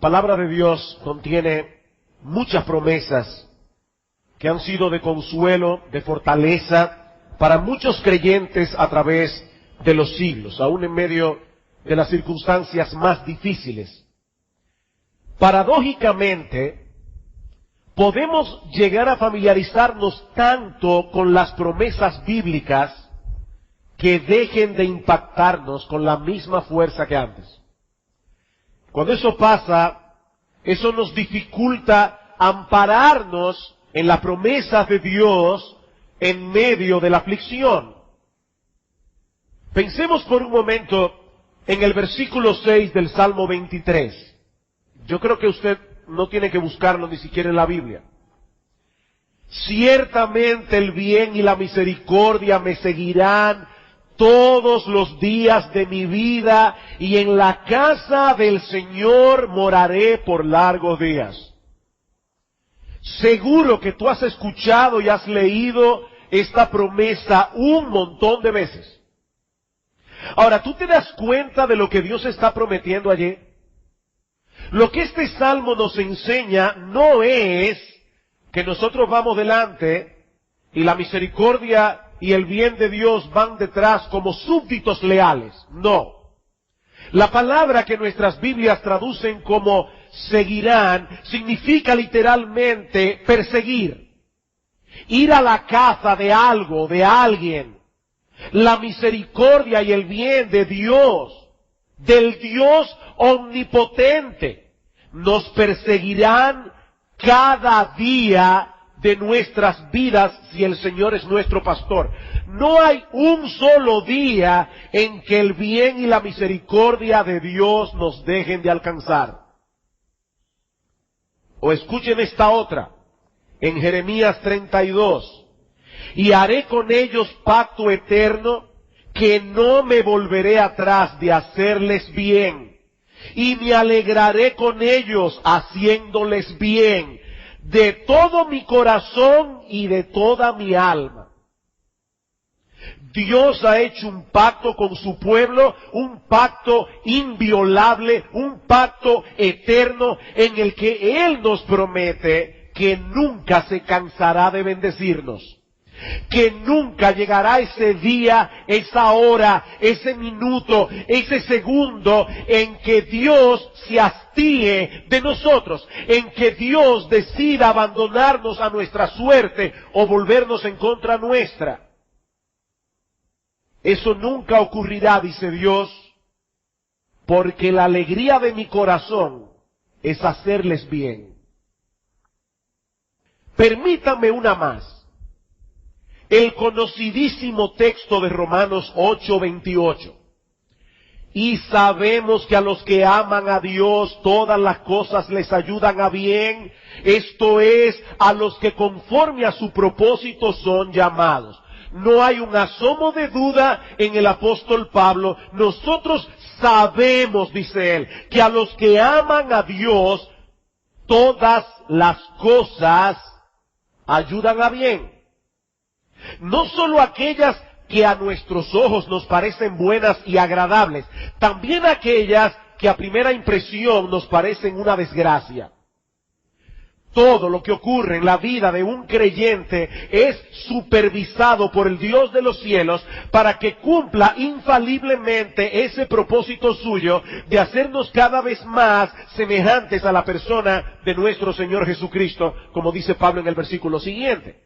palabra de Dios contiene muchas promesas que han sido de consuelo, de fortaleza para muchos creyentes a través de los siglos, aún en medio de las circunstancias más difíciles. Paradójicamente, podemos llegar a familiarizarnos tanto con las promesas bíblicas que dejen de impactarnos con la misma fuerza que antes. Cuando eso pasa, eso nos dificulta ampararnos en la promesa de Dios en medio de la aflicción. Pensemos por un momento en el versículo 6 del Salmo 23. Yo creo que usted no tiene que buscarlo ni siquiera en la Biblia. Ciertamente el bien y la misericordia me seguirán todos los días de mi vida, y en la casa del Señor moraré por largos días. Seguro que tú has escuchado y has leído esta promesa un montón de veces. Ahora, ¿tú te das cuenta de lo que Dios está prometiendo allí? Lo que este salmo nos enseña no es que nosotros vamos delante y la misericordia y el bien de Dios van detrás como súbditos leales. No. La palabra que nuestras Biblias traducen como seguirán significa literalmente perseguir, ir a la caza de algo, de alguien. La misericordia y el bien de Dios, del Dios omnipotente, nos perseguirán cada día de nuestras vidas si el Señor es nuestro pastor. No hay un solo día en que el bien y la misericordia de Dios nos dejen de alcanzar. O escuchen esta otra, en Jeremías 32. Y haré con ellos pacto eterno, que no me volveré atrás de hacerles bien. Y me alegraré con ellos haciéndoles bien, de todo mi corazón y de toda mi alma. Dios ha hecho un pacto con su pueblo, un pacto inviolable, un pacto eterno en el que Él nos promete que nunca se cansará de bendecirnos. Que nunca llegará ese día, esa hora, ese minuto, ese segundo en que Dios se hastíe de nosotros, en que Dios decida abandonarnos a nuestra suerte o volvernos en contra nuestra. Eso nunca ocurrirá, dice Dios, porque la alegría de mi corazón es hacerles bien. Permítanme una más. El conocidísimo texto de Romanos 8:28. Y sabemos que a los que aman a Dios todas las cosas les ayudan a bien, esto es, a los que conforme a su propósito son llamados. No hay un asomo de duda en el apóstol Pablo. Nosotros sabemos, dice él, que a los que aman a Dios todas las cosas ayudan a bien. No solo aquellas que a nuestros ojos nos parecen buenas y agradables, también aquellas que a primera impresión nos parecen una desgracia. Todo lo que ocurre en la vida de un creyente es supervisado por el Dios de los cielos para que cumpla infaliblemente ese propósito suyo de hacernos cada vez más semejantes a la persona de nuestro Señor Jesucristo, como dice Pablo en el versículo siguiente.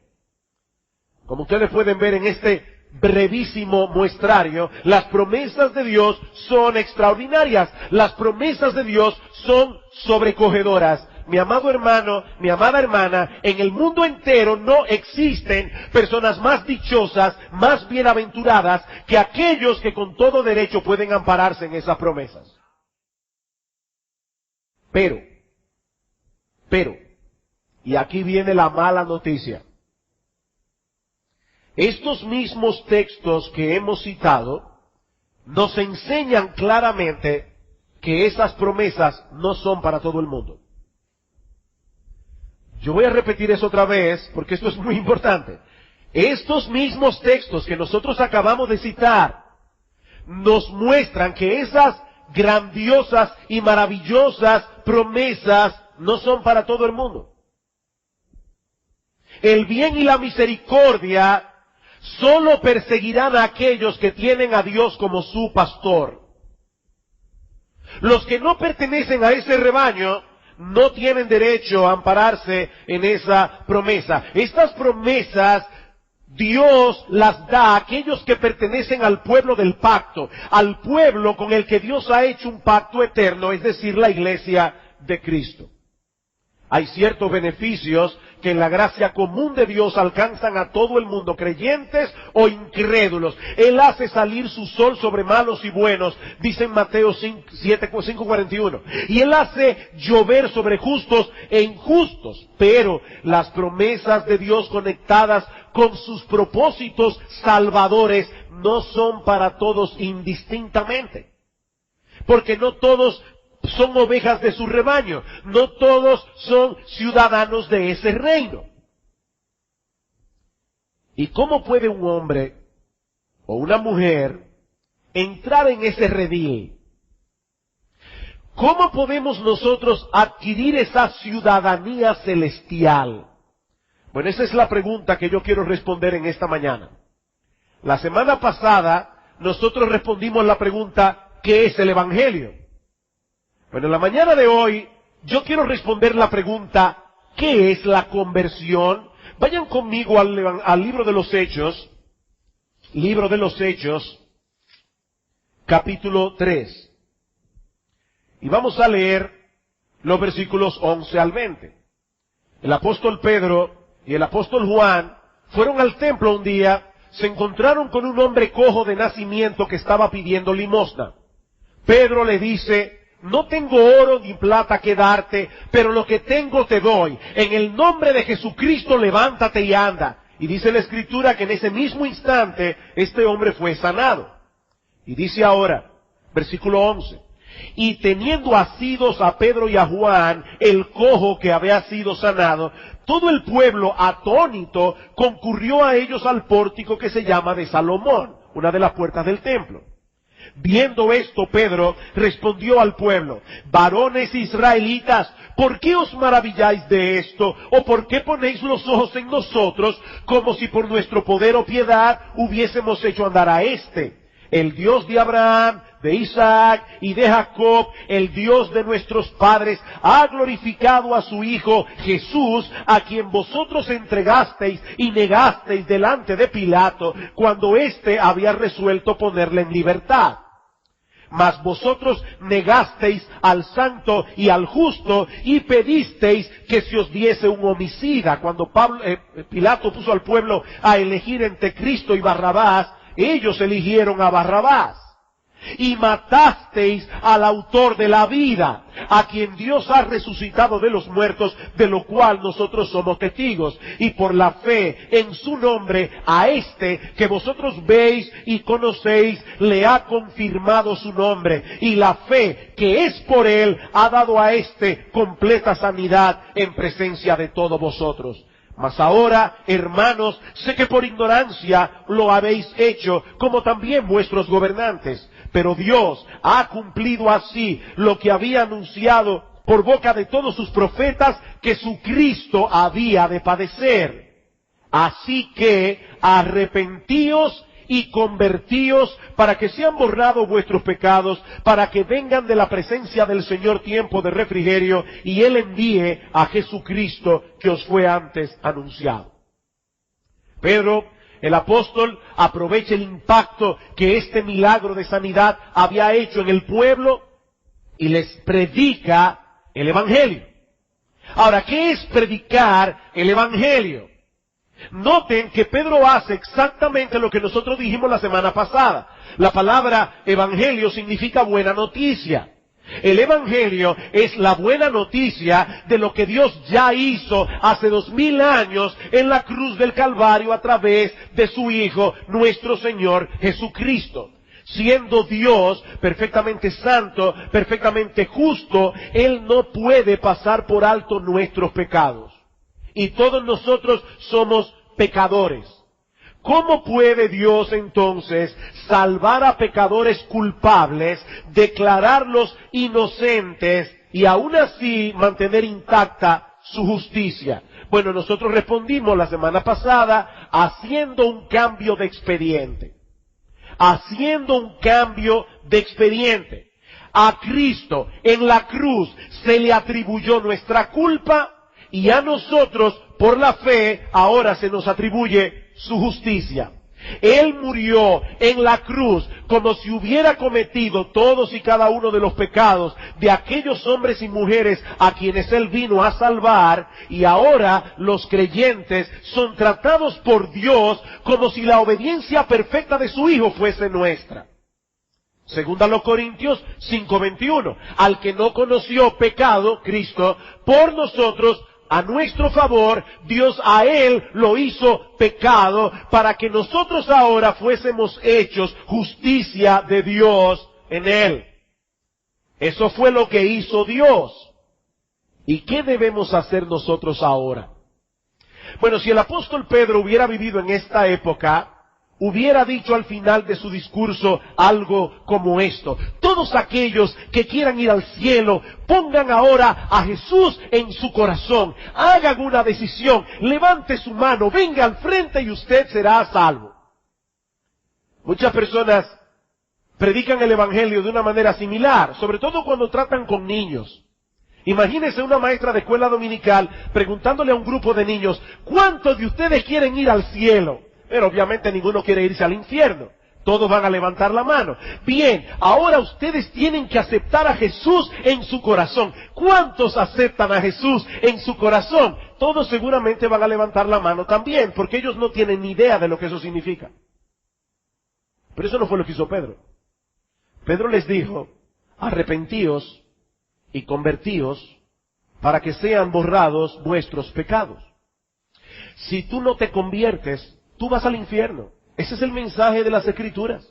Como ustedes pueden ver en este brevísimo muestrario, las promesas de Dios son extraordinarias. Las promesas de Dios son sobrecogedoras. Mi amado hermano, mi amada hermana, en el mundo entero no existen personas más dichosas, más bienaventuradas que aquellos que con todo derecho pueden ampararse en esas promesas. Pero, y aquí viene la mala noticia. Estos mismos textos que hemos citado nos enseñan claramente que esas promesas no son para todo el mundo. Yo voy a repetir eso otra vez porque esto es muy importante. Estos mismos textos que nosotros acabamos de citar nos muestran que esas grandiosas y maravillosas promesas no son para todo el mundo. El bien y la misericordia solo perseguirán a aquellos que tienen a Dios como su pastor. Los que no pertenecen a ese rebaño no tienen derecho a ampararse en esa promesa. Estas promesas Dios las da a aquellos que pertenecen al pueblo del pacto, al pueblo con el que Dios ha hecho un pacto eterno, es decir, la iglesia de Cristo. Hay ciertos beneficios que en la gracia común de Dios alcanzan a todo el mundo, creyentes o incrédulos. Él hace salir su sol sobre malos y buenos, dice en Mateo 5:41. Y Él hace llover sobre justos e injustos. Pero las promesas de Dios conectadas con sus propósitos salvadores no son para todos indistintamente. Porque no todos son ovejas de su rebaño, no todos son ciudadanos de ese reino. ¿Y cómo puede un hombre o una mujer entrar en ese redil? ¿Cómo podemos nosotros adquirir esa ciudadanía celestial? Bueno, esa es la pregunta que yo quiero responder en esta mañana. La semana pasada nosotros respondimos la pregunta, ¿qué es el Evangelio? Bueno, en la mañana de hoy, yo quiero responder la pregunta, ¿qué es la conversión? Vayan conmigo al libro de los Hechos, capítulo 3. Y vamos a leer los versículos 11 al 20. El apóstol Pedro y el apóstol Juan fueron al templo un día, se encontraron con un hombre cojo de nacimiento que estaba pidiendo limosna. Pedro le dice, no tengo oro ni plata que darte, pero lo que tengo te doy. En el nombre de Jesucristo levántate y anda. Y dice la Escritura que en ese mismo instante este hombre fue sanado. Y dice ahora, versículo 11, y teniendo asidos a Pedro y a Juan, el cojo que había sido sanado, todo el pueblo atónito concurrió a ellos al pórtico que se llama de Salomón, una de las puertas del templo. Viendo esto, Pedro respondió al pueblo, varones israelitas, ¿por qué os maravilláis de esto? ¿O por qué ponéis los ojos en nosotros, como si por nuestro poder o piedad hubiésemos hecho andar a éste? El Dios de Abraham, de Isaac y de Jacob, el Dios de nuestros padres, ha glorificado a su Hijo Jesús, a quien vosotros entregasteis y negasteis delante de Pilato, cuando éste había resuelto ponerle en libertad. Mas vosotros negasteis al santo y al justo y pedisteis que se os diese un homicida. Cuando Pilato puso al pueblo a elegir entre Cristo y Barrabás, ellos eligieron a Barrabás. Y matasteis al autor de la vida, a quien Dios ha resucitado de los muertos, de lo cual nosotros somos testigos. Y por la fe en su nombre, a este que vosotros veis y conocéis, le ha confirmado su nombre. Y la fe que es por él ha dado a este completa sanidad en presencia de todos vosotros. Mas ahora, hermanos, sé que por ignorancia lo habéis hecho, como también vuestros gobernantes. Pero Dios ha cumplido así lo que había anunciado por boca de todos sus profetas, que su Cristo había de padecer. Así que arrepentíos y convertíos para que sean borrados vuestros pecados, para que vengan de la presencia del Señor tiempo de refrigerio, y Él envíe a Jesucristo que os fue antes anunciado. Pedro, el apóstol, aprovecha el impacto que este milagro de sanidad había hecho en el pueblo y les predica el Evangelio. Ahora, ¿qué es predicar el Evangelio? Noten que Pedro hace exactamente lo que nosotros dijimos la semana pasada. La palabra evangelio significa buena noticia. El Evangelio es la buena noticia de lo que Dios ya hizo hace 2000 años en la cruz del Calvario a través de su Hijo, nuestro Señor Jesucristo. Siendo Dios perfectamente santo, perfectamente justo, Él no puede pasar por alto nuestros pecados. Y todos nosotros somos pecadores. ¿Cómo puede Dios entonces salvar a pecadores culpables, declararlos inocentes y aún así mantener intacta su justicia? Bueno, nosotros respondimos la semana pasada haciendo un cambio de expediente. Haciendo un cambio de expediente. A Cristo en la cruz se le atribuyó nuestra culpa y a nosotros, por la fe, ahora se nos atribuye su justicia. Él murió en la cruz como si hubiera cometido todos y cada uno de los pecados de aquellos hombres y mujeres a quienes Él vino a salvar, y ahora los creyentes son tratados por Dios como si la obediencia perfecta de su Hijo fuese nuestra. Segunda los Corintios 5:21. Al que no conoció pecado, Cristo, por nosotros, a nuestro favor, Dios a Él lo hizo pecado para que nosotros ahora fuésemos hechos justicia de Dios en Él. Eso fue lo que hizo Dios. ¿Y qué debemos hacer nosotros ahora? Bueno, si el apóstol Pedro hubiera vivido en esta época, hubiera dicho al final de su discurso algo como esto: todos aquellos que quieran ir al cielo, pongan ahora a Jesús en su corazón, hagan una decisión, levante su mano, venga al frente y usted será salvo. Muchas personas predican el evangelio de una manera similar, sobre todo cuando tratan con niños. Imagínense una maestra de escuela dominical preguntándole a un grupo de niños: ¿cuántos de ustedes quieren ir al cielo? Pero obviamente ninguno quiere irse al infierno. Todos van a levantar la mano. Bien, ahora ustedes tienen que aceptar a Jesús en su corazón. ¿Cuántos aceptan a Jesús en su corazón? Todos seguramente van a levantar la mano también, porque ellos no tienen ni idea de lo que eso significa. Pero eso no fue lo que hizo Pedro. Pedro les dijo: arrepentíos y convertíos para que sean borrados vuestros pecados. Si tú no te conviertes, tú vas al infierno. Ese es el mensaje de las Escrituras.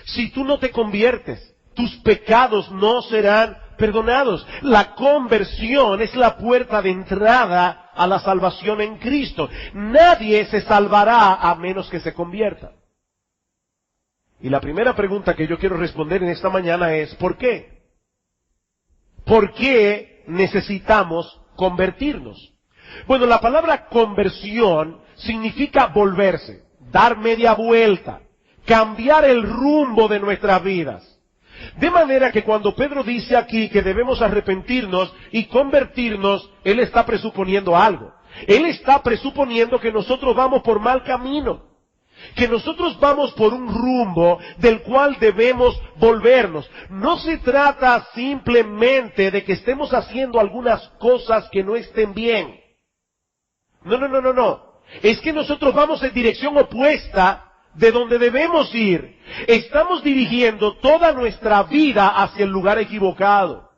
Si tú no te conviertes, tus pecados no serán perdonados. La conversión es la puerta de entrada a la salvación en Cristo. Nadie se salvará a menos que se convierta. Y la primera pregunta que yo quiero responder en esta mañana es: ¿por qué? ¿Por qué necesitamos convertirnos? Bueno, la palabra conversión significa volverse, dar media vuelta, cambiar el rumbo de nuestras vidas. De manera que cuando Pedro dice aquí que debemos arrepentirnos y convertirnos, él está presuponiendo algo. Él está presuponiendo que nosotros vamos por mal camino, que nosotros vamos por un rumbo del cual debemos volvernos. No se trata simplemente de que estemos haciendo algunas cosas que no estén bien. No. Es que nosotros vamos en dirección opuesta de donde debemos ir. Estamos dirigiendo toda nuestra vida hacia el lugar equivocado.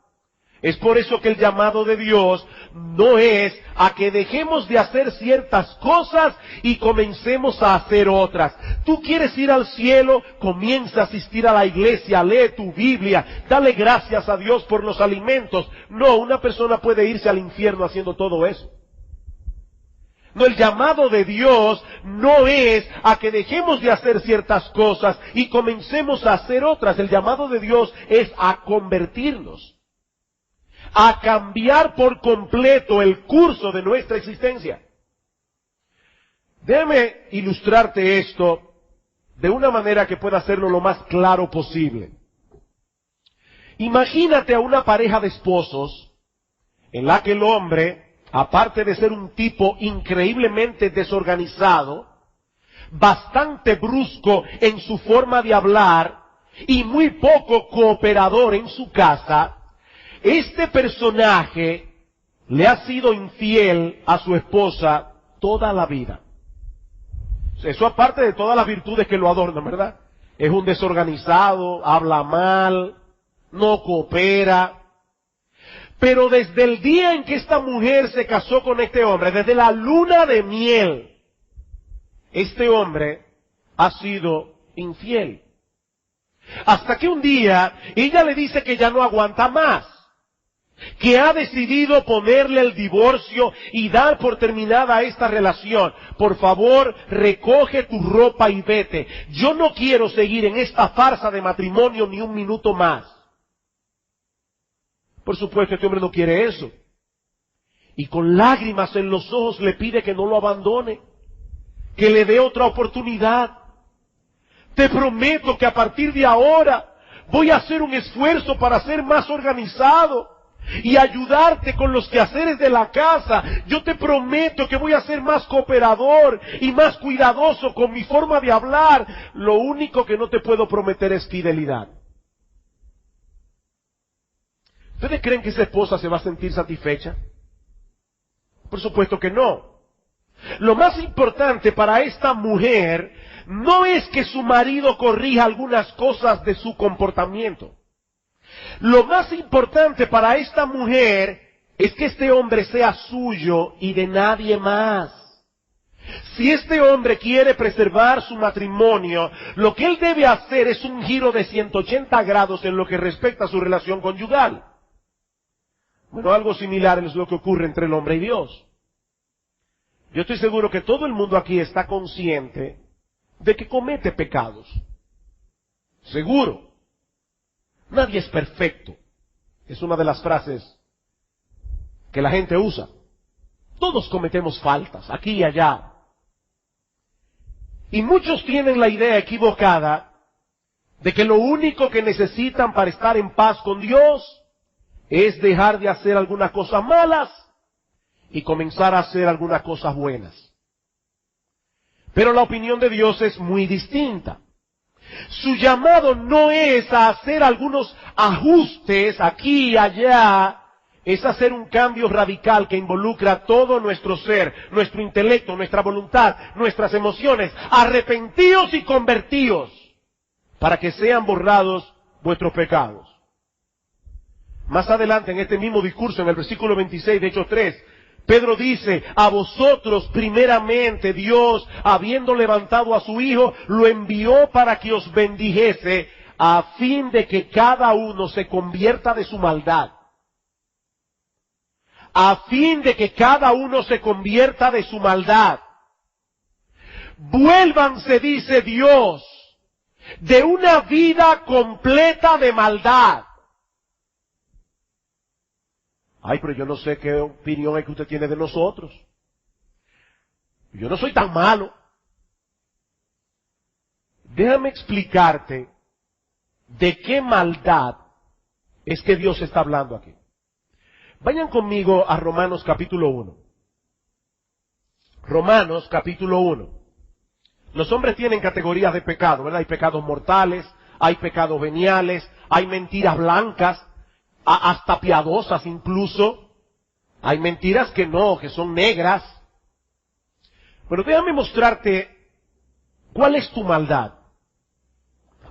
Es por eso que el llamado de Dios no es a que dejemos de hacer ciertas cosas y comencemos a hacer otras. Tú quieres ir al cielo, comienza a asistir a la iglesia, lee tu Biblia, dale gracias a Dios por los alimentos. No, una persona puede irse al infierno haciendo todo eso. No, el llamado de Dios no es a que dejemos de hacer ciertas cosas y comencemos a hacer otras. El llamado de Dios es a convertirnos, a cambiar por completo el curso de nuestra existencia. Déjame ilustrarte esto de una manera que pueda hacerlo lo más claro posible. Imagínate a una pareja de esposos en la que el hombre, aparte de ser un tipo increíblemente desorganizado, bastante brusco en su forma de hablar y muy poco cooperador en su casa, este personaje le ha sido infiel a su esposa toda la vida. Eso aparte de todas las virtudes que lo adornan, ¿verdad? Es un desorganizado, habla mal, no coopera. Pero desde el día en que esta mujer se casó con este hombre, desde la luna de miel, este hombre ha sido infiel. Hasta que un día ella le dice que ya no aguanta más, que ha decidido ponerle el divorcio y dar por terminada esta relación. Por favor, recoge tu ropa y vete. Yo no quiero seguir en esta farsa de matrimonio ni un minuto más. Por supuesto, este hombre no quiere eso. Y con lágrimas en los ojos le pide que no lo abandone, que le dé otra oportunidad. Te prometo que a partir de ahora voy a hacer un esfuerzo para ser más organizado y ayudarte con los quehaceres de la casa. Yo te prometo que voy a ser más cooperador y más cuidadoso con mi forma de hablar. Lo único que no te puedo prometer es fidelidad. ¿Ustedes creen que esa esposa se va a sentir satisfecha? Por supuesto que no. Lo más importante para esta mujer no es que su marido corrija algunas cosas de su comportamiento. Lo más importante para esta mujer es que este hombre sea suyo y de nadie más. Si este hombre quiere preservar su matrimonio, lo que él debe hacer es un giro de 180 grados en lo que respecta a su relación conyugal. Bueno, algo similar es lo que ocurre entre el hombre y Dios. Yo estoy seguro que todo el mundo aquí está consciente de que comete pecados. Seguro. Nadie es perfecto. Es una de las frases que la gente usa. Todos cometemos faltas, aquí y allá. Y muchos tienen la idea equivocada de que lo único que necesitan para estar en paz con Dios es dejar de hacer algunas cosas malas y comenzar a hacer algunas cosas buenas. Pero la opinión de Dios es muy distinta. Su llamado no es a hacer algunos ajustes aquí y allá, es hacer un cambio radical que involucra todo nuestro ser, nuestro intelecto, nuestra voluntad, nuestras emociones. Arrepentíos y convertíos para que sean borrados vuestros pecados. Más adelante en este mismo discurso, en el versículo 26 de Hechos 3, Pedro dice, a vosotros primeramente Dios, habiendo levantado a su Hijo, lo envió para que os bendijese, a fin de que cada uno se convierta de su maldad. A fin de que cada uno se convierta de su maldad. Vuélvanse, dice Dios, de una vida completa de maldad. Ay, pero yo no sé qué opinión es que usted tiene de nosotros. Yo no soy tan malo. Déjame explicarte de qué maldad es que Dios está hablando aquí. Vayan conmigo a Romanos capítulo 1. Romanos capítulo 1. Los hombres tienen categorías de pecado, ¿verdad? Hay pecados mortales, hay pecados veniales, hay mentiras blancas, hasta piadosas incluso. Hay mentiras que no, que son negras. Pero déjame mostrarte cuál es tu maldad.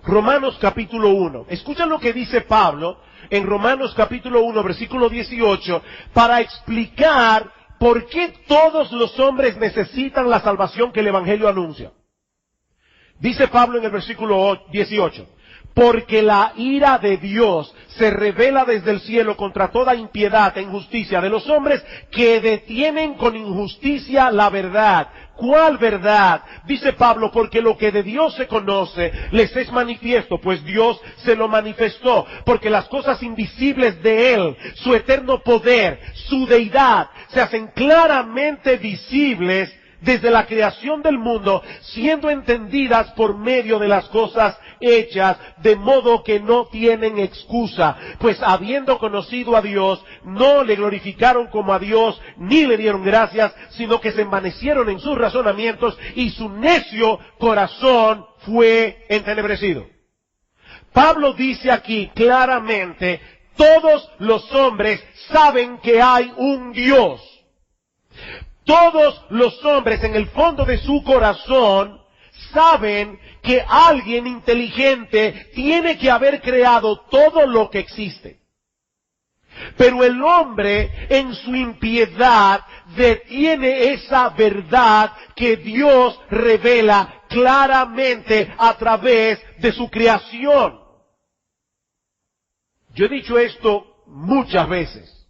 Romanos capítulo 1. Escucha lo que dice Pablo en Romanos capítulo 1, versículo 18, para explicar por qué todos los hombres necesitan la salvación que el Evangelio anuncia. Dice Pablo en el versículo 18, porque la ira de Dios se revela desde el cielo contra toda impiedad e injusticia de los hombres que detienen con injusticia la verdad. ¿Cuál verdad? Dice Pablo, porque lo que de Dios se conoce les es manifiesto, pues Dios se lo manifestó, porque las cosas invisibles de Él, su eterno poder, su deidad, se hacen claramente visibles desde la creación del mundo, siendo entendidas por medio de las cosas hechas, de modo que no tienen excusa, pues habiendo conocido a Dios, no le glorificaron como a Dios, ni le dieron gracias, sino que se envanecieron en sus razonamientos, y su necio corazón fue entenebrecido. Pablo dice aquí claramente, todos los hombres saben que hay un Dios. Todos los hombres en el fondo de su corazón saben que alguien inteligente tiene que haber creado todo lo que existe. Pero el hombre en su impiedad detiene esa verdad que Dios revela claramente a través de su creación. Yo he dicho esto muchas veces.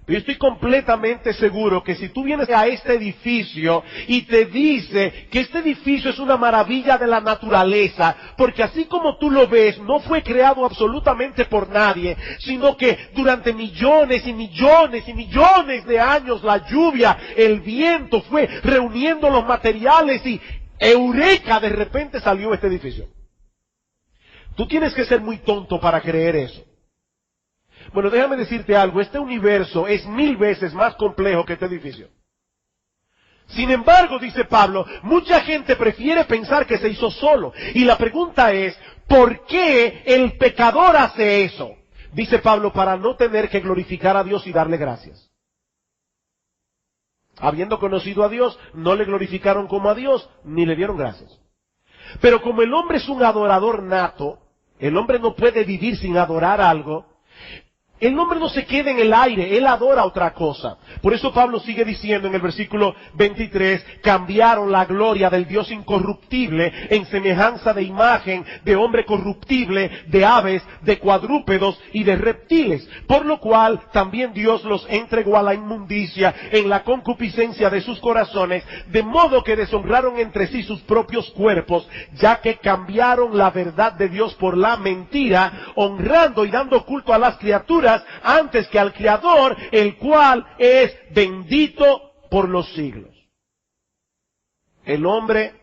Pero yo estoy completamente seguro que si tú vienes a este edificio y te dice que este edificio es una maravilla de la naturaleza, porque así como tú lo ves, no fue creado absolutamente por nadie, sino que durante millones y millones y millones de años la lluvia, el viento fue reuniendo los materiales y eureka, de repente salió este edificio. Tú tienes que ser muy tonto para creer eso. Bueno, déjame decirte algo, este universo es 1000 veces más complejo que este edificio. Sin embargo, dice Pablo, mucha gente prefiere pensar que se hizo solo. Y la pregunta es, ¿por qué el pecador hace eso? Dice Pablo, para no tener que glorificar a Dios y darle gracias. Habiendo conocido a Dios, no le glorificaron como a Dios, ni le dieron gracias. Pero como el hombre es un adorador nato, el hombre no puede vivir sin adorar algo. El hombre no se queda en el aire, él adora otra cosa. Por eso Pablo sigue diciendo en el versículo 23, cambiaron la gloria del Dios incorruptible en semejanza de imagen de hombre corruptible, de aves, de cuadrúpedos y de reptiles. Por lo cual también Dios los entregó a la inmundicia en la concupiscencia de sus corazones, de modo que deshonraron entre sí sus propios cuerpos, ya que cambiaron la verdad de Dios por la mentira, honrando y dando culto a las criaturas antes que al Creador, el cual es bendito por los siglos. El hombre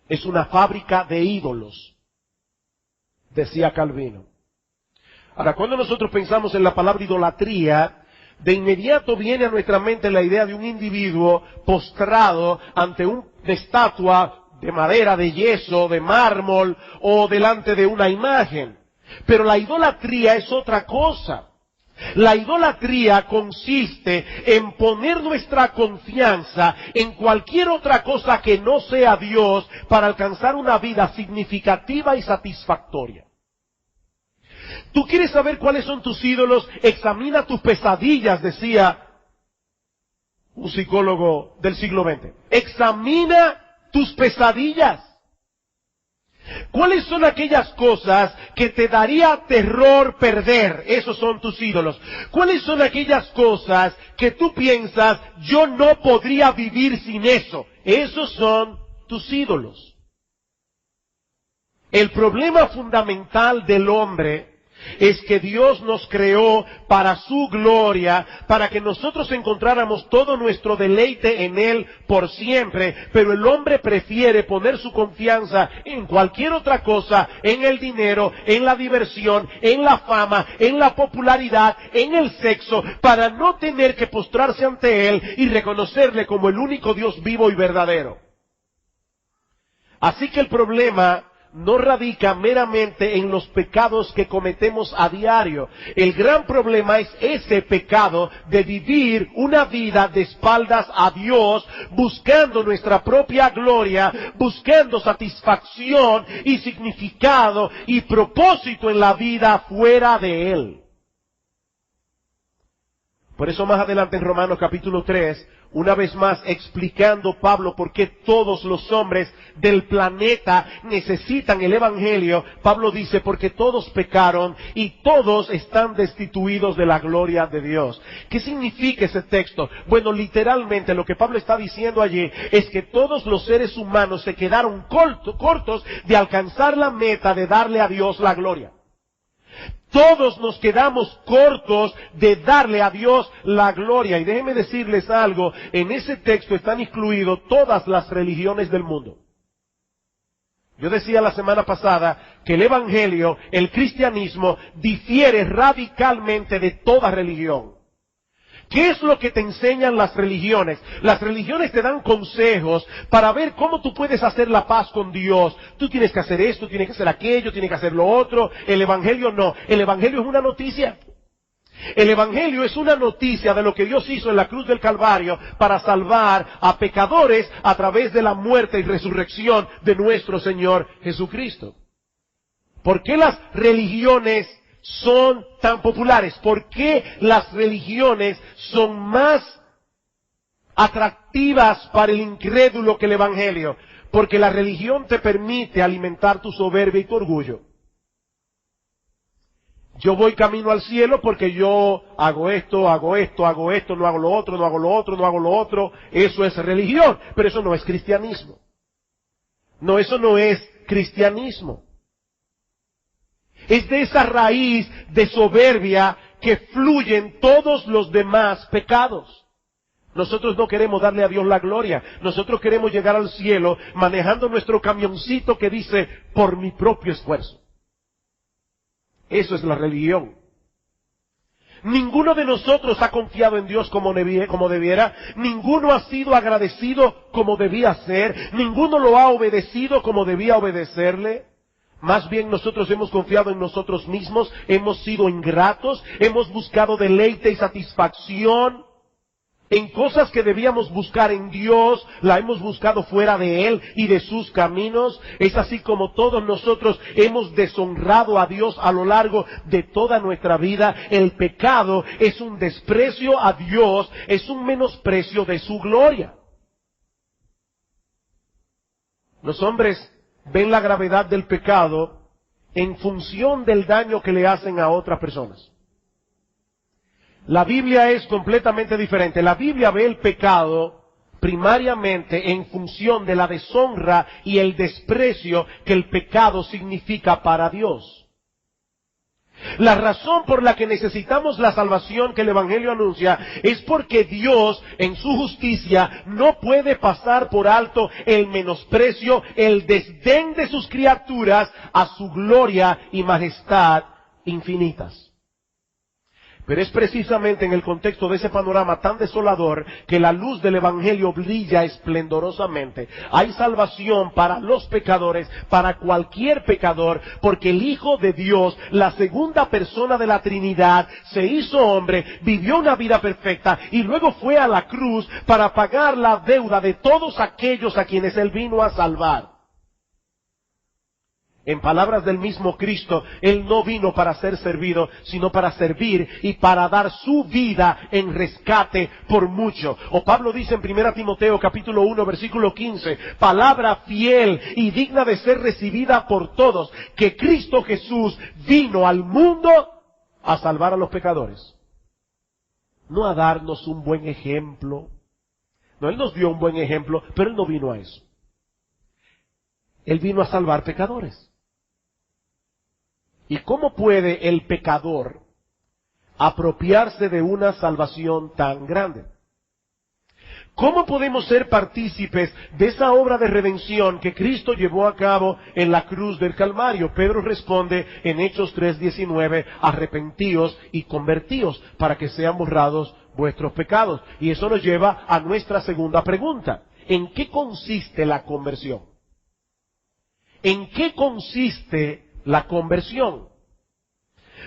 es una fábrica de ídolos, decía Calvino. Ahora, cuando nosotros pensamos en la palabra idolatría, de inmediato viene a nuestra mente la idea de un individuo postrado ante una estatua de madera, de yeso, de mármol o delante de una imagen. Pero la idolatría es otra cosa. La idolatría consiste en poner nuestra confianza en cualquier otra cosa que no sea Dios para alcanzar una vida significativa y satisfactoria. ¿Tú quieres saber cuáles son tus ídolos? Examina tus pesadillas, decía un psicólogo del siglo XX. Examina tus pesadillas. ¿Cuáles son aquellas cosas que te daría terror perder? Esos son tus ídolos. ¿Cuáles son aquellas cosas que tú piensas, yo no podría vivir sin eso? Esos son tus ídolos. El problema fundamental del hombre es que Dios nos creó para su gloria, para que nosotros encontráramos todo nuestro deleite en Él por siempre, pero el hombre prefiere poner su confianza en cualquier otra cosa, en el dinero, en la diversión, en la fama, en la popularidad, en el sexo, para no tener que postrarse ante Él y reconocerle como el único Dios vivo y verdadero. Así que el problema no radica meramente en los pecados que cometemos a diario. El gran problema es ese pecado de vivir una vida de espaldas a Dios, buscando nuestra propia gloria, buscando satisfacción y significado y propósito en la vida fuera de Él. Por eso más adelante en Romanos capítulo 3, una vez más explicando Pablo por qué todos los hombres del planeta necesitan el Evangelio, Pablo dice, porque todos pecaron y todos están destituidos de la gloria de Dios. ¿Qué significa ese texto? Bueno, literalmente lo que Pablo está diciendo allí es que todos los seres humanos se quedaron cortos de alcanzar la meta de darle a Dios la gloria. Todos nos quedamos cortos de darle a Dios la gloria. Y déjenme decirles algo, en ese texto están incluidas todas las religiones del mundo. Yo decía la semana pasada que el Evangelio, el cristianismo, difiere radicalmente de toda religión. ¿Qué es lo que te enseñan las religiones? Las religiones te dan consejos para ver cómo tú puedes hacer la paz con Dios. Tú tienes que hacer esto, tienes que hacer aquello, tienes que hacer lo otro. El Evangelio no. El Evangelio es una noticia. El Evangelio es una noticia de lo que Dios hizo en la cruz del Calvario para salvar a pecadores a través de la muerte y resurrección de nuestro Señor Jesucristo. ¿Por qué las religiones son tan populares? ¿Por qué las religiones son más atractivas para el incrédulo que el Evangelio? Porque la religión te permite alimentar tu soberbia y tu orgullo. Yo voy camino al cielo porque yo hago esto, no hago lo otro, no hago lo otro, no hago lo otro. Eso es religión, pero eso no es cristianismo. No, eso no es cristianismo. Es de esa raíz de soberbia que fluyen todos los demás pecados. Nosotros no queremos darle a Dios la gloria. Nosotros queremos llegar al cielo manejando nuestro camioncito que dice, por mi propio esfuerzo. Eso es la religión. Ninguno de nosotros ha confiado en Dios como debiera. Ninguno ha sido agradecido como debía ser. Ninguno lo ha obedecido como debía obedecerle. Más bien nosotros hemos confiado en nosotros mismos. Hemos sido ingratos. Hemos buscado deleite y satisfacción en cosas que debíamos buscar en Dios, la hemos buscado fuera de Él y de sus caminos. Es así como todos nosotros hemos deshonrado a Dios a lo largo de toda nuestra vida. El pecado es un desprecio a Dios, es un menosprecio de su gloria. Los hombres ven la gravedad del pecado en función del daño que le hacen a otras personas. La Biblia es completamente diferente. La Biblia ve el pecado primariamente en función de la deshonra y el desprecio que el pecado significa para Dios. La razón por la que necesitamos la salvación que el Evangelio anuncia es porque Dios, en su justicia, no puede pasar por alto el menosprecio, el desdén de sus criaturas a su gloria y majestad infinitas. Pero es precisamente en el contexto de ese panorama tan desolador que la luz del Evangelio brilla esplendorosamente. Hay salvación para los pecadores, para cualquier pecador, porque el Hijo de Dios, la segunda persona de la Trinidad, se hizo hombre, vivió una vida perfecta y luego fue a la cruz para pagar la deuda de todos aquellos a quienes Él vino a salvar. En palabras del mismo Cristo, Él no vino para ser servido, sino para servir y para dar su vida en rescate por mucho. O Pablo dice en 1 Timoteo capítulo 1 versículo 15, palabra fiel y digna de ser recibida por todos, que Cristo Jesús vino al mundo a salvar a los pecadores. No a darnos un buen ejemplo. No, Él nos dio un buen ejemplo, pero Él no vino a eso. Él vino a salvar pecadores. ¿Y cómo puede el pecador apropiarse de una salvación tan grande? ¿Cómo podemos ser partícipes de esa obra de redención que Cristo llevó a cabo en la cruz del Calvario? Pedro responde en Hechos 3:19, arrepentíos y convertíos para que sean borrados vuestros pecados. Y eso nos lleva a nuestra segunda pregunta. ¿En qué consiste la conversión? ¿En qué consiste la conversión?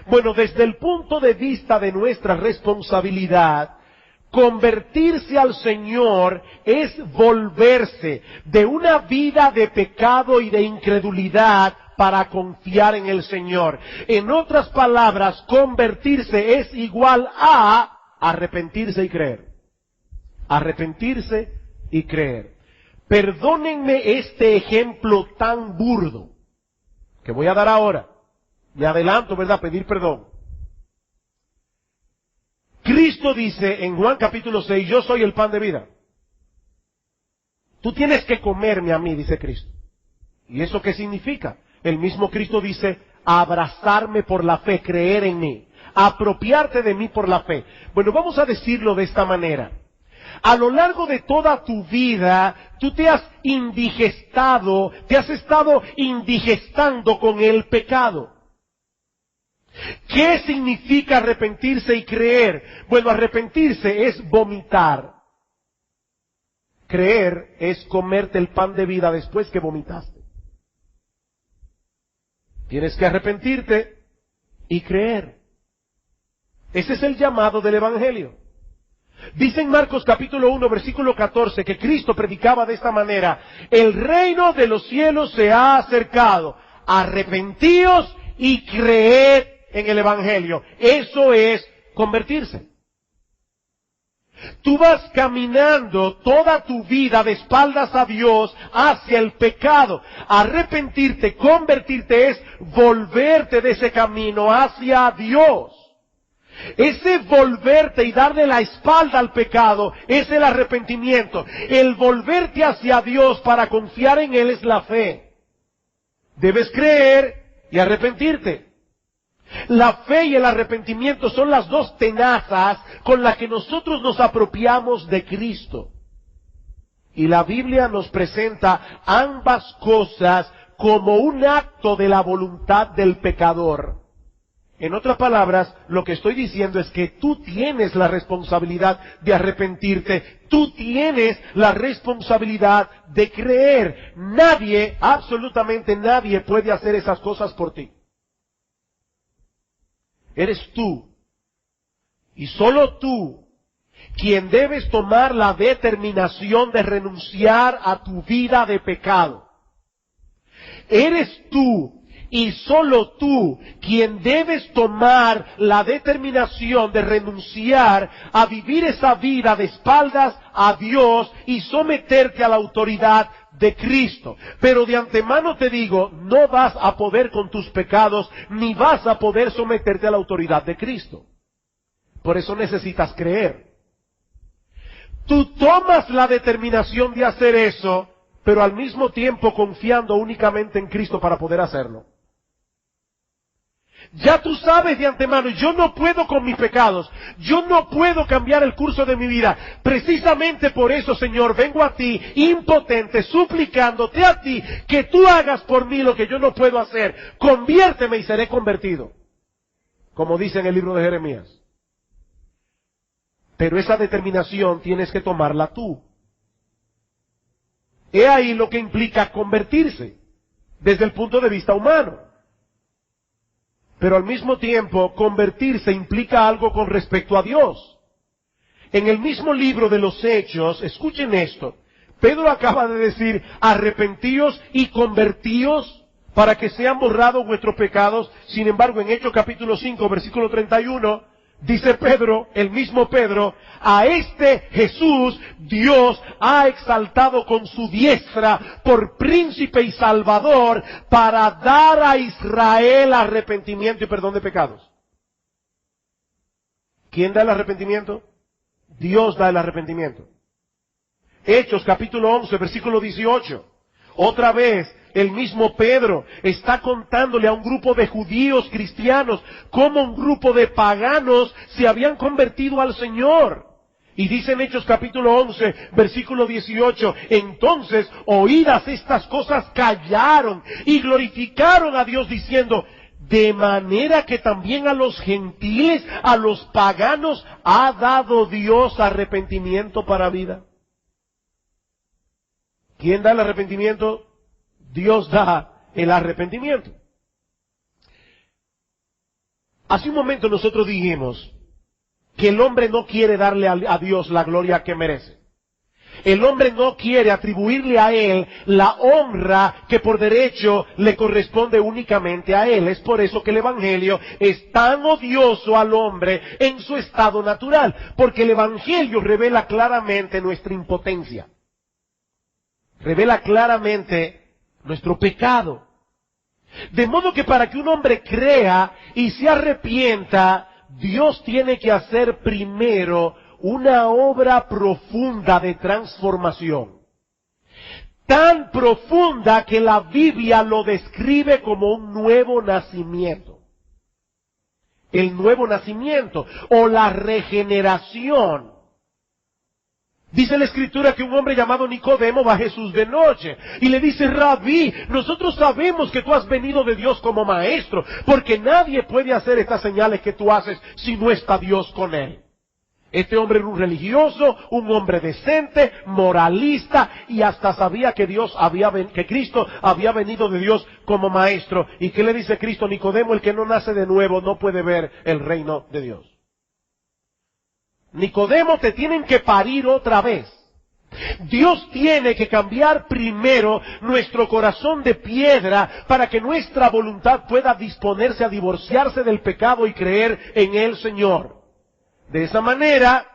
Bueno, desde el punto de vista de nuestra responsabilidad, convertirse al Señor es volverse de una vida de pecado y de incredulidad para confiar en el Señor. En otras palabras, convertirse es igual a arrepentirse y creer. Arrepentirse y creer. Perdónenme este ejemplo tan burdo que voy a dar ahora. Me adelanto, ¿verdad? Pedir perdón. Cristo dice en Juan capítulo 6, yo soy el pan de vida. Tú tienes que comerme a mí, dice Cristo. ¿Y eso qué significa? El mismo Cristo dice, abrazarme por la fe, creer en mí, apropiarte de mí por la fe. Bueno, vamos a decirlo de esta manera. A lo largo de toda tu vida, tú te has indigestado, te has estado indigestando con el pecado. ¿Qué significa arrepentirse y creer? Bueno, arrepentirse es vomitar. Creer es comerte el pan de vida después que vomitaste. Tienes que arrepentirte y creer. Ese es el llamado del Evangelio. Dice en Marcos capítulo 1 versículo 14 que Cristo predicaba de esta manera, el reino de los cielos se ha acercado, arrepentíos y creed en el Evangelio. Eso es convertirse. Tú vas caminando toda tu vida de espaldas a Dios hacia el pecado. Arrepentirte, convertirte es volverte de ese camino hacia Dios. Ese volverte y darle la espalda al pecado es el arrepentimiento. El volverte hacia Dios para confiar en Él es la fe. Debes creer y arrepentirte. La fe y el arrepentimiento son las dos tenazas con las que nosotros nos apropiamos de Cristo. Y la Biblia nos presenta ambas cosas como un acto de la voluntad del pecador. En otras palabras, lo que estoy diciendo es que tú tienes la responsabilidad de arrepentirte, tú tienes la responsabilidad de creer. Nadie, absolutamente nadie puede hacer esas cosas por ti. Eres tú, y solo tú, quien debes tomar la determinación de renunciar a tu vida de pecado. Eres tú, y solo tú, quien debes tomar la determinación de renunciar a vivir esa vida de espaldas a Dios y someterte a la autoridad de Cristo. Pero de antemano te digo, no vas a poder con tus pecados, ni vas a poder someterte a la autoridad de Cristo. Por eso necesitas creer. Tú tomas la determinación de hacer eso, pero al mismo tiempo confiando únicamente en Cristo para poder hacerlo. Ya tú sabes de antemano, yo no puedo con mis pecados, yo no puedo cambiar el curso de mi vida. Precisamente por eso, Señor, vengo a ti, impotente, suplicándote a ti, que tú hagas por mí lo que yo no puedo hacer. Conviérteme y seré convertido, como dice en el libro de Jeremías. Pero esa determinación tienes que tomarla tú. He ahí lo que implica convertirse, desde el punto de vista humano. Pero al mismo tiempo, convertirse implica algo con respecto a Dios. En el mismo libro de los Hechos, escuchen esto, Pedro acaba de decir, arrepentíos y convertíos para que sean borrados vuestros pecados. Sin embargo, en Hechos capítulo 5, versículo 31, dice Pedro, el mismo Pedro, a este Jesús Dios ha exaltado con su diestra por príncipe y salvador para dar a Israel arrepentimiento y perdón de pecados. ¿Quién da el arrepentimiento? Dios da el arrepentimiento. Hechos capítulo 11, versículo 18. Otra vez, el mismo Pedro está contándole a un grupo de judíos cristianos cómo un grupo de paganos se habían convertido al Señor. Y dice en Hechos capítulo 11, versículo 18, entonces, oídas estas cosas, callaron y glorificaron a Dios diciendo, de manera que también a los gentiles, a los paganos, ha dado Dios arrepentimiento para vida. ¿Quién da el arrepentimiento? Dios da el arrepentimiento. Hace un momento nosotros dijimos que el hombre no quiere darle a Dios la gloria que merece. El hombre no quiere atribuirle a Él la honra que por derecho le corresponde únicamente a Él. Es por eso que el Evangelio es tan odioso al hombre en su estado natural, porque el Evangelio revela claramente nuestra impotencia. Revela claramente nuestro pecado. De modo que para que un hombre crea y se arrepienta, Dios tiene que hacer primero una obra profunda de transformación. Tan profunda que la Biblia lo describe como un nuevo nacimiento. El nuevo nacimiento o la regeneración. Dice la Escritura que un hombre llamado Nicodemo va a Jesús de noche y le dice, Rabí, nosotros sabemos que tú has venido de Dios como maestro, porque nadie puede hacer estas señales que tú haces si no está Dios con él. Este hombre era un religioso, un hombre decente, moralista, y hasta sabía que que Cristo había venido de Dios como maestro. ¿Y qué le dice Cristo? Nicodemo, el que no nace de nuevo no puede ver el reino de Dios. Nicodemo, te tienen que parir otra vez. Dios tiene que cambiar primero nuestro corazón de piedra para que nuestra voluntad pueda disponerse a divorciarse del pecado y creer en el Señor. De esa manera,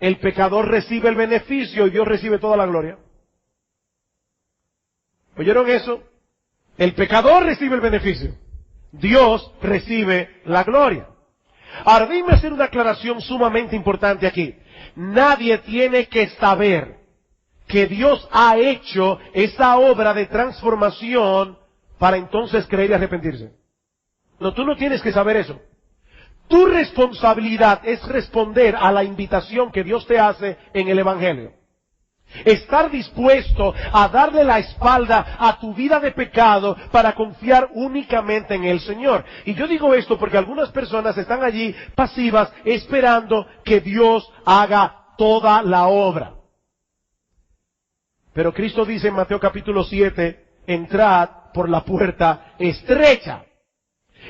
el pecador recibe el beneficio y Dios recibe toda la gloria. ¿Oyeron eso? El pecador recibe el beneficio. Dios recibe la gloria. Ahora, déjenme hacer una aclaración sumamente importante aquí. Nadie tiene que saber que Dios ha hecho esa obra de transformación para entonces creer y arrepentirse. No, tú no tienes que saber eso. Tu responsabilidad es responder a la invitación que Dios te hace en el Evangelio. Estar dispuesto a darle la espalda a tu vida de pecado para confiar únicamente en el Señor. Y yo digo esto porque algunas personas están allí pasivas esperando que Dios haga toda la obra. Pero Cristo dice en Mateo capítulo 7, entrad por la puerta estrecha.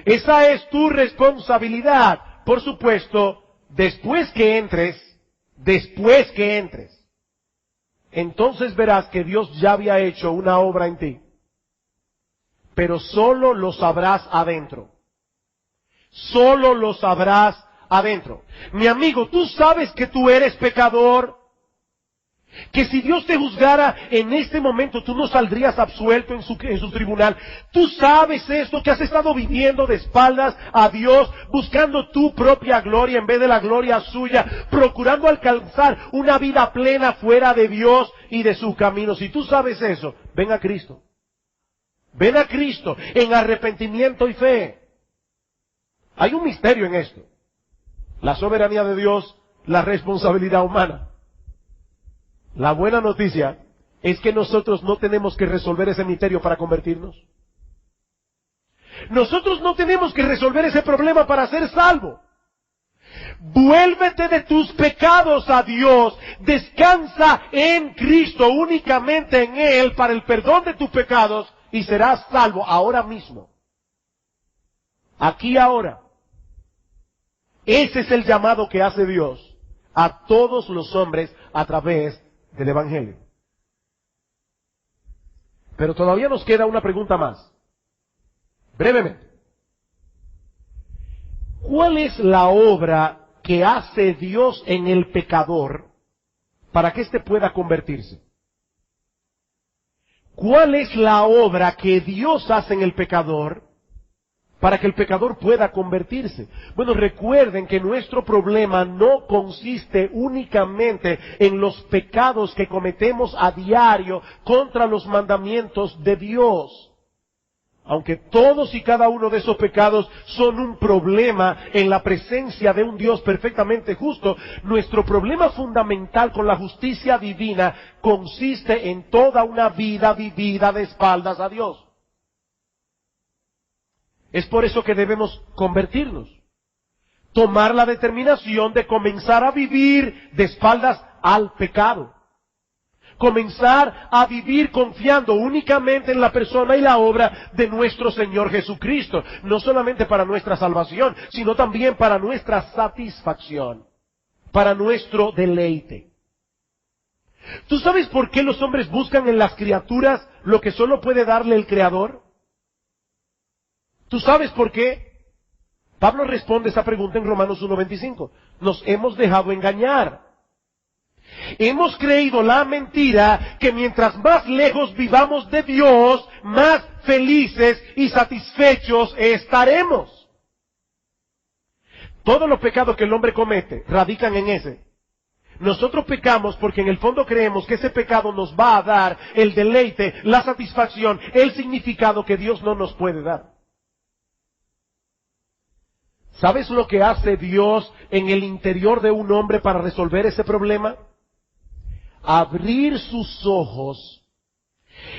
Esa es tu responsabilidad. Por supuesto, después que entres, entonces verás que Dios ya había hecho una obra en ti. Pero solo lo sabrás adentro. Solo lo sabrás adentro. Mi amigo, tú sabes que tú eres pecador. Que si Dios te juzgara en este momento, tú no saldrías absuelto en su tribunal. Tú sabes esto, que has estado viviendo de espaldas a Dios, buscando tu propia gloria en vez de la gloria suya, procurando alcanzar una vida plena fuera de Dios y de sus caminos. Si tú sabes eso, ven a Cristo. Ven a Cristo en arrepentimiento y fe. Hay un misterio en esto. La soberanía de Dios, la responsabilidad humana. La buena noticia es que nosotros no tenemos que resolver ese misterio para convertirnos. Nosotros no tenemos que resolver ese problema para ser salvo. Vuélvete de tus pecados a Dios, descansa en Cristo, únicamente en Él, para el perdón de tus pecados, y serás salvo ahora mismo. Aquí ahora. Ese es el llamado que hace Dios a todos los hombres a través del Evangelio. Pero todavía nos queda una pregunta más. Brevemente. ¿Cuál es la obra que hace Dios en el pecador para que éste pueda convertirse? ¿Cuál es la obra que Dios hace en el pecador para que el pecador pueda convertirse? Bueno, recuerden que nuestro problema no consiste únicamente en los pecados que cometemos a diario contra los mandamientos de Dios. Aunque todos y cada uno de esos pecados son un problema en la presencia de un Dios perfectamente justo, nuestro problema fundamental con la justicia divina consiste en toda una vida vivida de espaldas a Dios. Es por eso que debemos convertirnos. Tomar la determinación de comenzar a vivir de espaldas al pecado. Comenzar a vivir confiando únicamente en la persona y la obra de nuestro Señor Jesucristo. No solamente para nuestra salvación, sino también para nuestra satisfacción. Para nuestro deleite. ¿Tú sabes por qué los hombres buscan en las criaturas lo que solo puede darle el Creador? ¿Tú sabes por qué? Pablo responde esa pregunta en Romanos 1:25. Nos hemos dejado engañar. Hemos creído la mentira que mientras más lejos vivamos de Dios, más felices y satisfechos estaremos. Todos los pecados que el hombre comete radican en ese. Nosotros pecamos porque en el fondo creemos que ese pecado nos va a dar el deleite, la satisfacción, el significado que Dios no nos puede dar. ¿Sabes lo que hace Dios en el interior de un hombre para resolver ese problema? Abrir sus ojos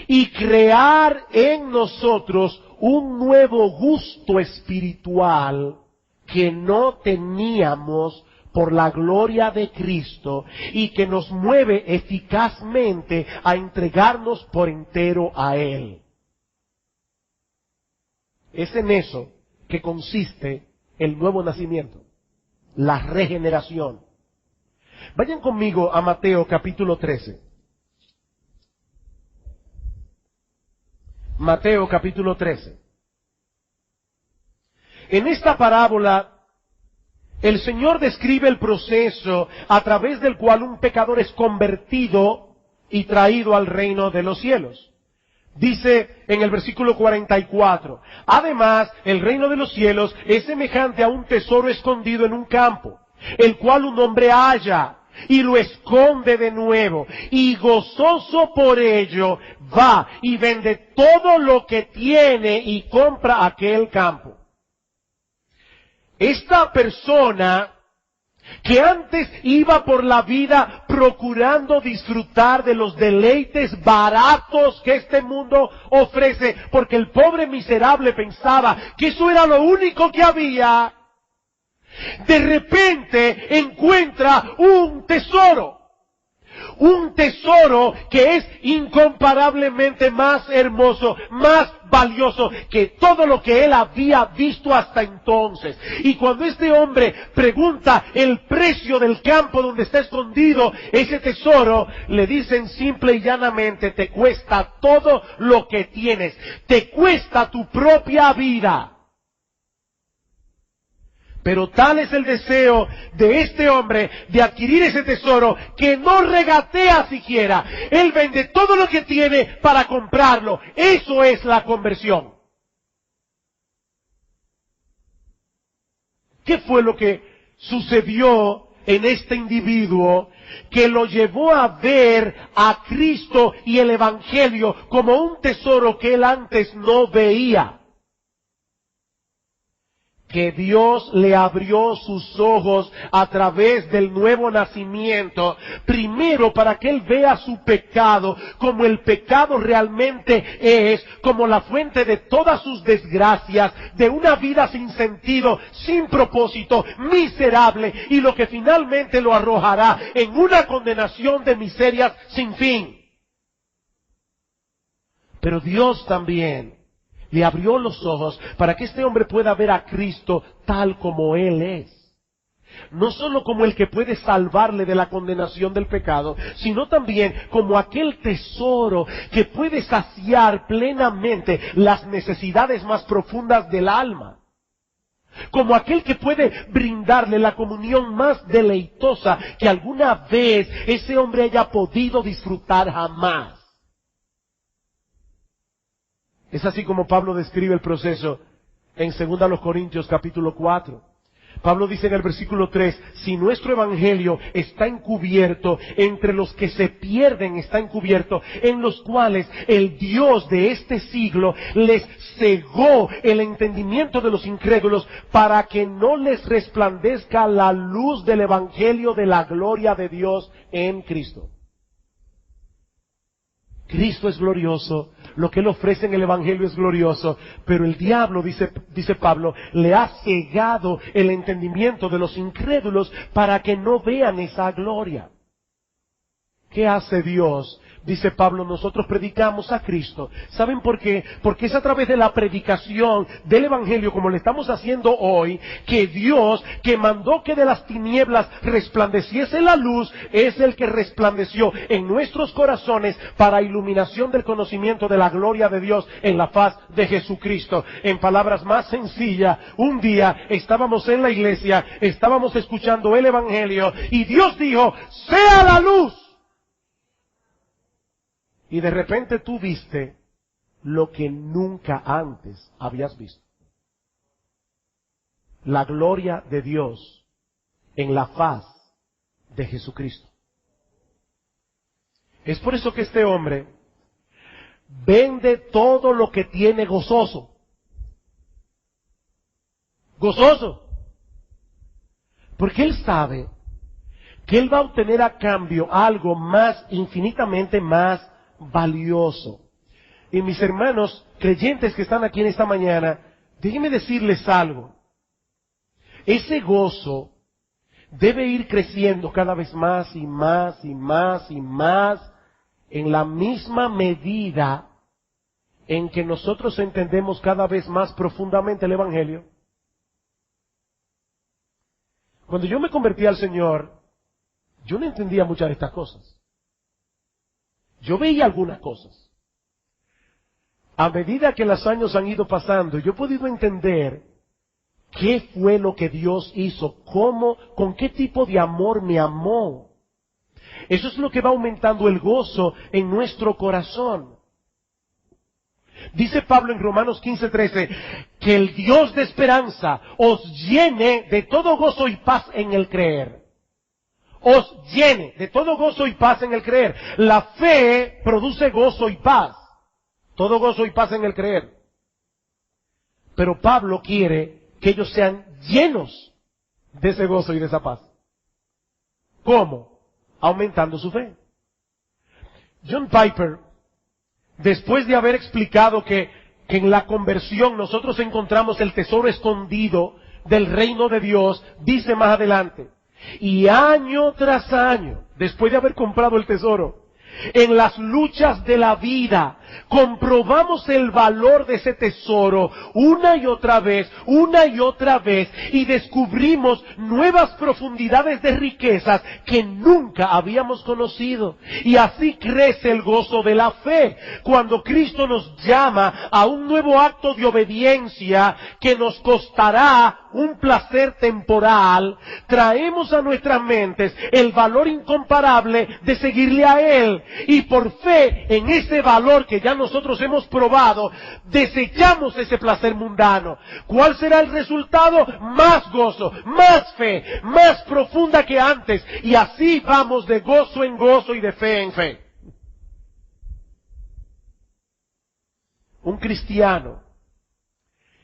y crear en nosotros un nuevo gusto espiritual que no teníamos por la gloria de Cristo y que nos mueve eficazmente a entregarnos por entero a Él. Es en eso que consiste el nuevo nacimiento, la regeneración. Vayan conmigo a Mateo capítulo 13. Mateo capítulo 13. En esta parábola, El Señor describe el proceso a través del cual un pecador es convertido y traído al reino de los cielos. Dice en el versículo 44, además, el reino de los cielos es semejante a un tesoro escondido en un campo, el cual un hombre halla y lo esconde de nuevo, y gozoso por ello va y vende todo lo que tiene y compra aquel campo. Esta persona que antes iba por la vida procurando disfrutar de los deleites baratos que este mundo ofrece, porque el pobre miserable pensaba que eso era lo único que había, de repente encuentra un tesoro que es incomparablemente más hermoso, más valioso que todo lo que él había visto hasta entonces. Y cuando este hombre pregunta el precio del campo donde está escondido ese tesoro, le dicen simple y llanamente, te cuesta todo lo que tienes, te cuesta tu propia vida. Pero tal es el deseo de este hombre de adquirir ese tesoro que no regatea siquiera. Él vende todo lo que tiene para comprarlo. Eso es la conversión. ¿Qué fue lo que sucedió en este individuo que lo llevó a ver a Cristo y el Evangelio como un tesoro que él antes no veía? Que Dios le abrió sus ojos a través del nuevo nacimiento, primero para que él vea su pecado como el pecado realmente es, como la fuente de todas sus desgracias, de una vida sin sentido, sin propósito, miserable, y lo que finalmente lo arrojará en una condenación de miserias sin fin. Pero Dios también le abrió los ojos para que este hombre pueda ver a Cristo tal como Él es. No solo como el que puede salvarle de la condenación del pecado, sino también como aquel tesoro que puede saciar plenamente las necesidades más profundas del alma. Como aquel que puede brindarle la comunión más deleitosa que alguna vez ese hombre haya podido disfrutar jamás. Es así como Pablo describe el proceso en 2 Corintios capítulo 4. Pablo dice en el versículo 3, si nuestro evangelio está encubierto, entre los que se pierden está encubierto, en los cuales el Dios de este siglo les cegó el entendimiento de los incrédulos para que no les resplandezca la luz del evangelio de la gloria de Dios en Cristo. Cristo es glorioso, lo que Él ofrece en el Evangelio es glorioso, pero el diablo, dice Pablo, le ha cegado el entendimiento de los incrédulos para que no vean esa gloria. ¿Qué hace Dios? Dice Pablo, nosotros predicamos a Cristo. ¿Saben por qué? Porque es a través de la predicación del Evangelio, como le estamos haciendo hoy, que Dios, que mandó que de las tinieblas resplandeciese la luz, es el que resplandeció en nuestros corazones para iluminación del conocimiento de la gloria de Dios en la faz de Jesucristo. En palabras más sencillas, un día estábamos en la iglesia, estábamos escuchando el Evangelio, y Dios dijo, ¡sea la luz! Y de repente tú viste lo que nunca antes habías visto. La gloria de Dios en la faz de Jesucristo. Es por eso que este hombre vende todo lo que tiene gozoso. Gozoso. Porque él sabe que él va a obtener a cambio algo más, infinitamente más valioso. Y mis hermanos creyentes que están aquí en esta mañana, déjenme decirles algo. Ese gozo debe ir creciendo cada vez más y más y más y más en la misma medida en que nosotros entendemos cada vez más profundamente el Evangelio. Cuando yo me convertí al Señor, yo no entendía muchas de estas cosas. Yo veía algunas cosas. A medida que los años han ido pasando, yo he podido entender ¿Qué fue lo que Dios hizo? ¿Cómo? ¿Con qué tipo de amor me amó? Eso es lo que va aumentando el gozo en nuestro corazón. Dice Pablo en Romanos 15:13, que el Dios de esperanza os llene de todo gozo y paz en el creer. Os llene de todo gozo y paz en el creer. La fe produce gozo y paz. Todo gozo y paz en el creer. Pero Pablo quiere que ellos sean llenos de ese gozo y de esa paz. ¿Cómo? Aumentando su fe. John Piper, después de haber explicado que en la conversión nosotros encontramos el tesoro escondido del reino de Dios, dice más adelante, y año tras año, después de haber comprado el tesoro, en las luchas de la vida, comprobamos el valor de ese tesoro una y otra vez, y descubrimos nuevas profundidades de riquezas que nunca habíamos conocido. Y así crece el gozo de la fe. Cuando Cristo nos llama a un nuevo acto de obediencia que nos costará un placer temporal, traemos a nuestras mentes el valor incomparable de seguirle a Él. Y por fe en ese valor que ya nosotros hemos probado, desechamos ese placer mundano. ¿Cuál será el resultado? Más gozo, más fe, más profunda que antes. Y así vamos de gozo en gozo y de fe en fe. Un cristiano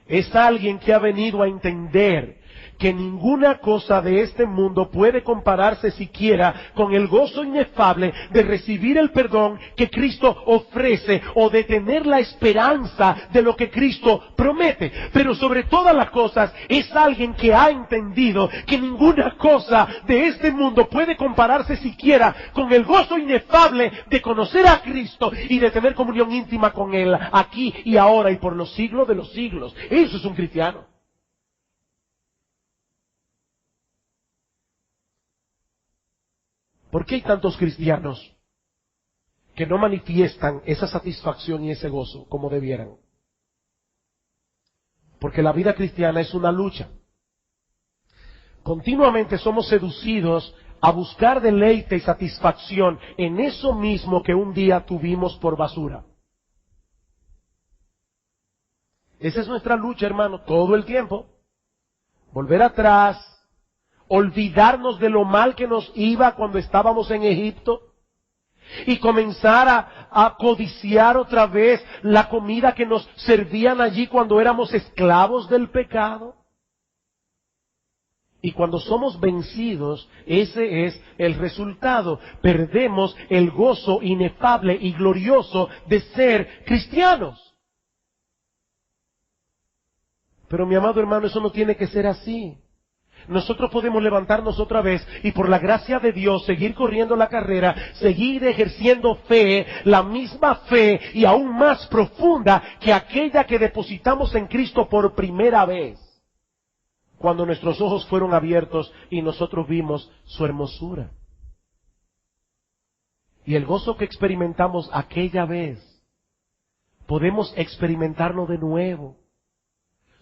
es alguien que ha venido a entender que ninguna cosa de este mundo puede compararse siquiera con el gozo inefable de recibir el perdón que Cristo ofrece o de tener la esperanza de lo que Cristo promete. Pero sobre todas las cosas es alguien que ha entendido que ninguna cosa de este mundo puede compararse siquiera con el gozo inefable de conocer a Cristo y de tener comunión íntima con Él aquí y ahora y por los siglos de los siglos. Eso es un cristiano. ¿Por qué hay tantos cristianos que no manifiestan esa satisfacción y ese gozo como debieran? Porque la vida cristiana es una lucha. Continuamente somos seducidos a buscar deleite y satisfacción en eso mismo que un día tuvimos por basura. Esa es nuestra lucha, hermano, todo el tiempo. Volver atrás, olvidarnos de lo mal que nos iba cuando estábamos en Egipto y comenzar a codiciar otra vez la comida que nos servían allí cuando éramos esclavos del pecado. Y cuando somos vencidos, ese es el resultado. Perdemos el gozo inefable y glorioso de ser cristianos. Pero mi amado hermano, eso no tiene que ser así. Nosotros podemos levantarnos otra vez y por la gracia de Dios seguir corriendo la carrera, seguir ejerciendo fe, la misma fe y aún más profunda que aquella que depositamos en Cristo por primera vez, cuando nuestros ojos fueron abiertos y nosotros vimos su hermosura. Y el gozo que experimentamos aquella vez, podemos experimentarlo de nuevo,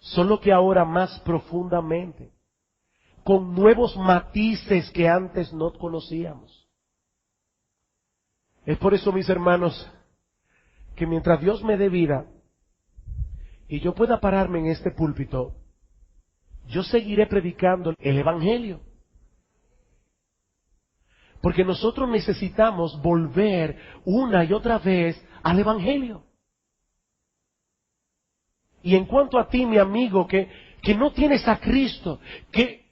solo que ahora más profundamente, con nuevos matices que antes no conocíamos. Es por eso, mis hermanos, que mientras Dios me dé vida y yo pueda pararme en este púlpito, yo seguiré predicando el Evangelio. Porque nosotros necesitamos volver una y otra vez al Evangelio. Y en cuanto a ti, mi amigo, que no tienes a Cristo, que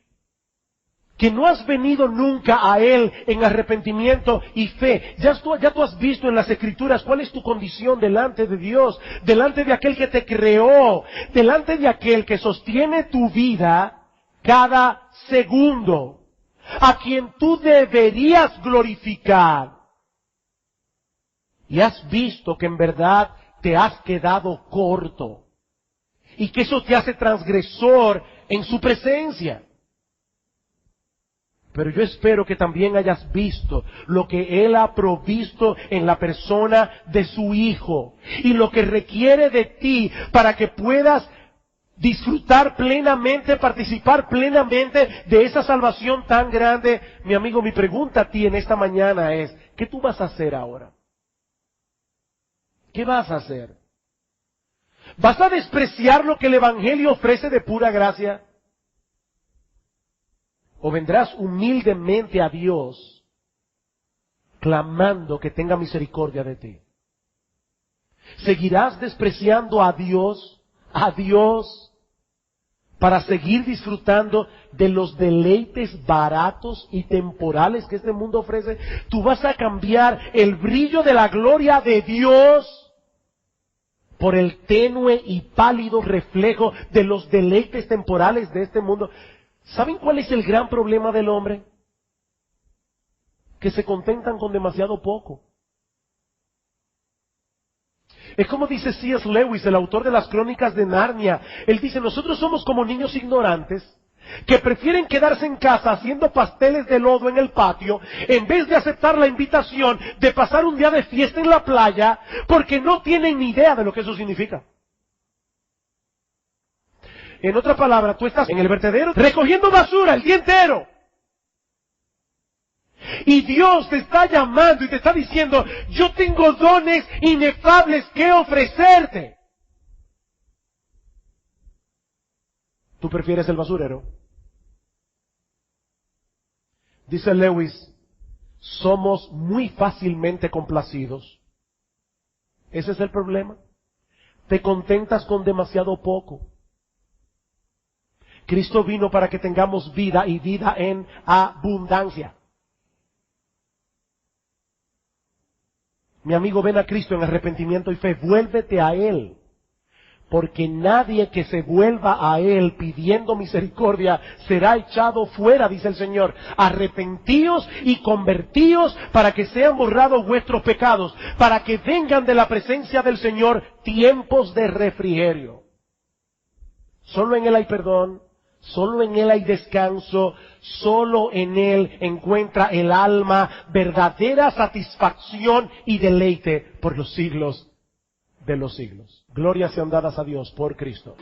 no has venido nunca a Él en arrepentimiento y fe. Ya tú has visto en las Escrituras cuál es tu condición delante de Dios, delante de aquel que te creó, delante de aquel que sostiene tu vida cada segundo, a quien tú deberías glorificar. Y has visto que en verdad te has quedado corto y que eso te hace transgresor en su presencia. Pero yo espero que también hayas visto lo que Él ha provisto en la persona de su Hijo y lo que requiere de ti para que puedas disfrutar plenamente, participar plenamente de esa salvación tan grande. Mi amigo, mi pregunta a ti en esta mañana es, ¿qué tú vas a hacer ahora? ¿Qué vas a hacer? ¿Vas a despreciar lo que el Evangelio ofrece de pura gracia? ¿O vendrás humildemente a Dios, clamando que tenga misericordia de ti? ¿Seguirás despreciando a Dios, para seguir disfrutando de los deleites baratos y temporales que este mundo ofrece? ¿Tú vas a cambiar el brillo de la gloria de Dios por el tenue y pálido reflejo de los deleites temporales de este mundo? ¿Saben cuál es el gran problema del hombre? Que se contentan con demasiado poco. Es como dice C.S. Lewis, el autor de las Crónicas de Narnia. Él dice, nosotros somos como niños ignorantes que prefieren quedarse en casa haciendo pasteles de lodo en el patio en vez de aceptar la invitación de pasar un día de fiesta en la playa, porque no tienen ni idea de lo que eso significa. En otra palabra, tú estás en el vertedero recogiendo basura el día entero. Y Dios te está llamando y te está diciendo, yo tengo dones inefables que ofrecerte. ¿Tú prefieres el basurero? Dice Lewis, somos muy fácilmente complacidos. Ese es el problema. Te contentas con demasiado poco. Cristo vino para que tengamos vida y vida en abundancia. Mi amigo, ven a Cristo en arrepentimiento y fe, vuélvete a Él. Porque nadie que se vuelva a Él pidiendo misericordia será echado fuera, dice el Señor. Arrepentíos y convertíos para que sean borrados vuestros pecados, para que vengan de la presencia del Señor tiempos de refrigerio. Solo en Él hay perdón, solo en Él hay descanso, solo en Él encuentra el alma verdadera satisfacción y deleite por los siglos de los siglos. Glorias sean dadas a Dios por Cristo.